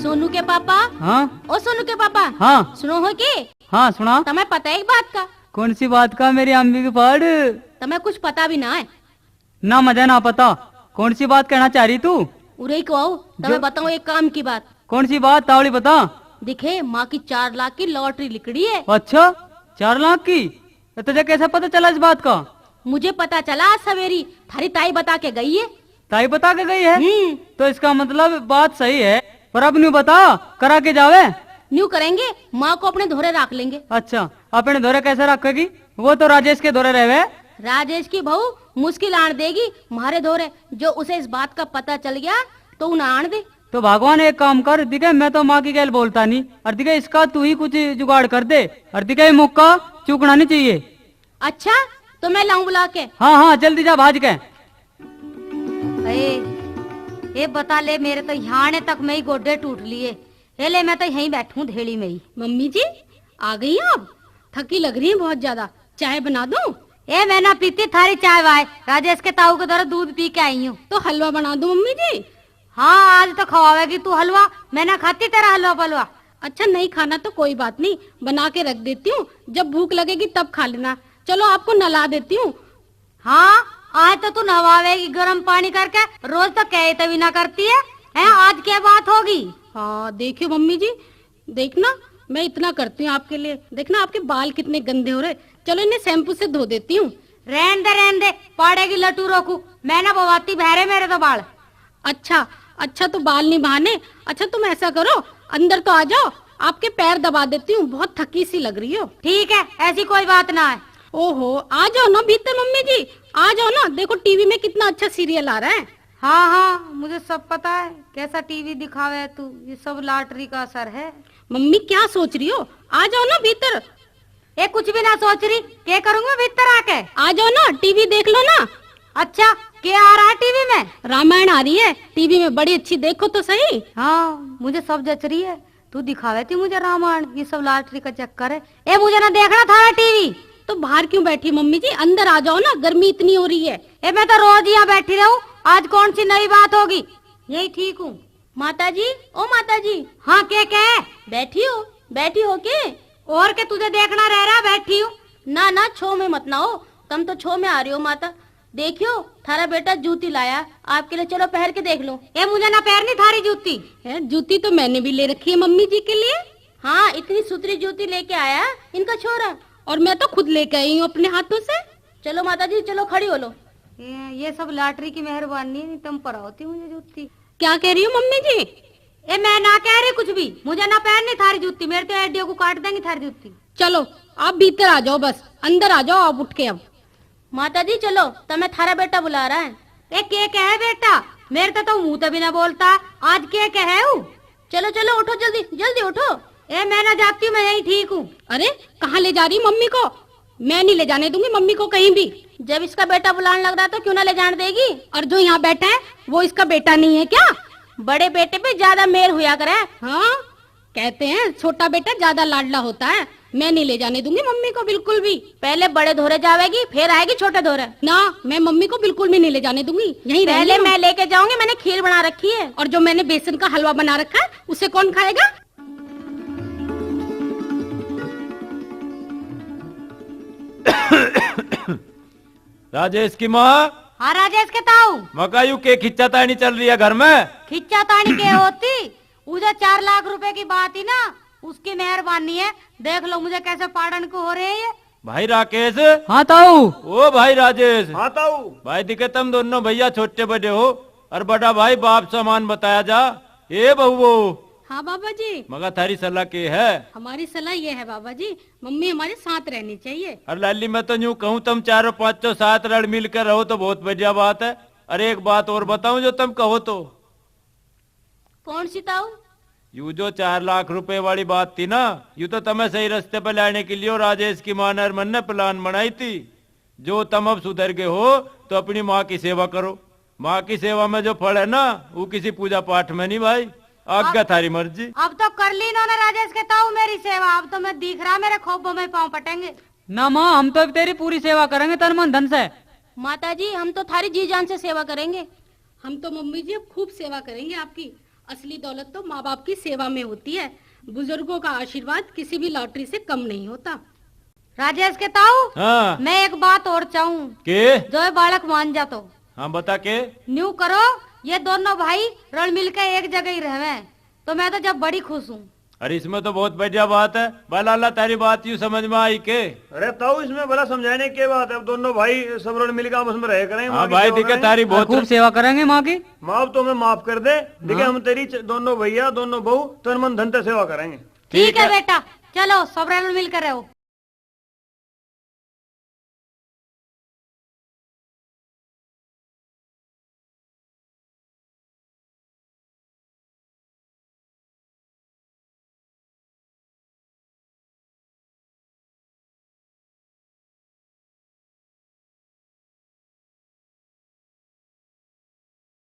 सोनू के पापा। हाँ ओ सोनू के पापा। हाँ सुनो हो के हाँ सुना। तुम्हें पता है एक बात का? कौन सी बात का मेरी अम्मी की पहाड़? तुम्हें कुछ पता भी ना है ना मजा ना पता। कौन सी बात कहना चाह रही तू? उरे को आओ तुम्हें बताऊं एक काम की बात। कौन सी बात तावड़ी बता। दिखे माँ की 4 लाख की लॉटरी निकली है। अच्छा 4 लाख की? तो तुझे कैसे पता चला इस बात का? मुझे पता चला आज सवेरी, थारी ताई बता के गई है। ताई बता के गई है? तो इसका मतलब बात सही है, पर अब न्यू बता करा के जावे। न्यू करेंगे, माँ को अपने धोरे रख लेंगे। अच्छा अपने धोरे कैसे रखेगी? वो तो राजेश के धोरे रहे। राजेश की बहू मुश्किल आन देगी मारे धोरे। जो उसे इस बात का पता चल गया तो उन्हें आन दे। तो भगवान एक काम कर दिखे, मैं तो माँ की गैल बोलता नहीं, और दिखे इसका तू ही कुछ जुगाड़ कर दे, और दिखे मुक्का चूकना नहीं चाहिए। अच्छा तो मैं लाऊं बुला के? हाँ हाँ जल्दी जा भाज के। ये बता ले, मेरे तो यहाँ तक में ही गोडे टूट लिए। हे ले मैं तो यहीं बैठूं धेड़ी में ही। मम्मी जी आ गई आप? थकी लग रही है बहुत ज्यादा, चाय बना दूं? ए मैं ना पीती थारी चाय वाय, राजेश के ताऊ के द्वारा दूध पी के आई हूँ। तो हलवा बना दूं मम्मी जी? हाँ आज तो खवावेगी तू हलवा, मैं ना खाती तेरा हलवा पलवा। अच्छा नहीं खाना तो कोई बात नहीं, बना के रख देती हूँ, जब भूख लगेगी तब खा लेना। चलो आपको नला देती हूँ। हाँ आज तो तू नहवावेगी गर्म पानी करके, रोज तो कहे तभी ना करती है, आज क्या बात होगी? हाँ देखियो मम्मी जी, देखना मैं इतना करती हूँ आपके लिए। देखना आपके बाल कितने गंदे हो रहे। चलो इन्हें शैम्पू से धो देती हूँ। रहन दे पाड़ेगी लटू रोकू, मैं ना बवाती बहरे मेरे तो बाल। अच्छा तो बाल नहीं बहाने। अच्छा तुम ऐसा करो अंदर तो आ जाओ, आपके पैर दबा देती हूँ, बहुत थकी सी लग रही हो। ठीक है ऐसी कोई बात ना है। ओहो आ जाओ ना भीतर मम्मी जी, आ जाओ ना। देखो टीवी में कितना अच्छा सीरियल आ रहा है। हाँ मुझे सब पता है, कैसा टीवी दिखावे तू, ये सब लॉटरी का असर है। मम्मी क्या सोच रही हो? आ जाओ ना भीतर। ये कुछ भी ना सोच रही, क्या करूँगा भीतर आके? आ जाओ ना, टीवी देख लो ना। अच्छा क्या आ रहा है टीवी में? रामायण आ रही है टीवी में, बड़ी अच्छी, देखो तो सही। हाँ मुझे सब जच रही है, तू दिखावे थी मुझे रामायण, ये सब लॉटरी का चक्कर है। ए मुझे ना देखना था टीवी। तो बाहर क्यों बैठी मम्मी जी, अंदर आ जाओ ना, गर्मी इतनी हो रही है। ए मैं तो रोज यहाँ बैठी रहूं, आज कौन सी नई बात होगी? यही ठीक हूँ। माता जी, ओ माता जी। हाँ क्या बैठी हो के? और के तुझे देखना रह रहा, बैठी हूँ। ना छो में मत ना हो, तुम तो छो में आ रही हो माता। देखियो थारा बेटा जूती लाया आपके लिए, चलो पहन के देख लो। ये मुझे ना पहननी थारी जूती है। जूती तो मैंने भी ले रखी है मम्मी जी के लिए। हाँ इतनी सुथरी जूती लेके आया इनका छोरा, और मैं तो खुद लेके आई हूँ अपने हाथों से। चलो माता जी चलो खड़ी हो लो। ये सब लॉटरी की मेहरबानी नहीं, तुम पर होती मुझे जूती। क्या कह रही हो मम्मी जी? ए मैं ना कह रही कुछ भी, मुझे ना पहननी थारी जूती, मेरे तो एडियो को काट देंगी थारी जूती। चलो आप भीतर आ जाओ, बस अंदर आ जाओ आप उठ के। अब माता जी चलो, तुम्हें थारा बेटा बुला रहा है। क्या है बेटा? मेरे तो मुंह तभी ना बोलता, आज क्या है? चलो उठो, जल्दी उठो। मैं ना जाती हूँ, मैं यही ठीक हूँ। अरे कहाँ ले जा रही मम्मी को? मैं नहीं ले जाने दूंगी मम्मी को कहीं भी। जब इसका बेटा बुलाने लग रहा तो क्यों ना ले जाने देगी? और जो यहाँ बैठा है वो इसका बेटा नहीं है क्या? बड़े बेटे पे ज्यादा मेल हुआ करे। हाँ कहते हैं छोटा बेटा ज्यादा लाडला होता है। मैं नहीं ले जाने दूंगी मम्मी को बिल्कुल भी। पहले बड़े धोरे जावेगी फिर आएगी छोटे धोरे। ना मैं मम्मी को बिल्कुल भी नहीं ले जाने दूंगी, यहीं पहले मैं लेके जाऊंगी। मैंने खीर बना रखी है, और जो मैंने बेसन का हलवा बना रखा है उसे कौन खाएगा? राजेश की माँ। हाँ राजेश के ताऊ। मकायू के खिच्चा तानी चल रही है घर में? खिच्चा तानी के होती, उधर 4 लाख रुपए की बात ही ना, उसकी मेहरबानी है। देख लो मुझे कैसे पाड़न को हो रहे हैं ये। भाई राकेश। हाँ ताऊ। ओ भाई राजेश। हाँ ताऊ। भाई दिखे तुम दोनों भैया छोटे बड़े हो, और बड़ा भाई बाप समान बताया जा। ये बहु। हाँ बाबा जी। मगर थारी सलाह के है? हमारी सलाह ये है बाबा जी, मम्मी हमारे साथ रहनी चाहिए। और लाली मैं तो यूँ कहूँ तुम 4-5 साथ रल मिल कर रहो तो बहुत बढ़िया बात है। अरे एक बात और बताऊं जो तुम कहो तो। कौन सी ताऊ? यू जो 4 लाख रुपए वाली बात थी ना, यू तो तुम्हें सही रास्ते पर लाने के लिए और राजेश की मां ने मन ने प्लान बनाई थी। जो तुम अब सुधर गए हो तो अपनी माँ की सेवा करो। माँ की सेवा में जो फल है ना वो किसी पूजा पाठ में नहीं भाई, आज्ञा थारी मर्जी। अब तो कर ली इन्होंने राजेश के ताऊ मेरी सेवा, अब तो मैं दिख रहा मेरे खोपों में पाँव पटेंगे। ना माँ हम तो तेरी पूरी सेवा करेंगे तन मन धन से। माता जी हम तो थारी जी जान से सेवा करेंगे। हम तो मम्मी जी अब खूब सेवा करेंगे आपकी। असली दौलत तो माँ बाप की सेवा में होती है। बुजुर्गों का आशीर्वाद किसी भी लॉटरी से कम नहीं होता। राजेश के ताऊ, हाँ मैं एक बात और चाहूँ, के जो ये बालक मान जा तो हाँ बता के न्यू करो, ये दोनों भाई रल मिल के एक जगह ही रहे, तो मैं तो जब बड़ी खुश हूँ। अरे इसमें तो बहुत बढ़िया बात है। भला अल्लाह तारी बात यूँ समझ में आई के। अरे ताऊ इसमें भला समझाने की बात है, अब दोनों भाई सब लोग मिलकर आपस में रह करें। हाँ भाई ठीक है, तारी और बहुत खूब सेवा करेंगे माँ की। माफ तो हमें माफ कर दे, देखिए हम तेरी दोनों भैया दोनों बहू तन मन धन से सेवा करेंगे। ठीक है बेटा, चलो सब रल मिल कर रहो।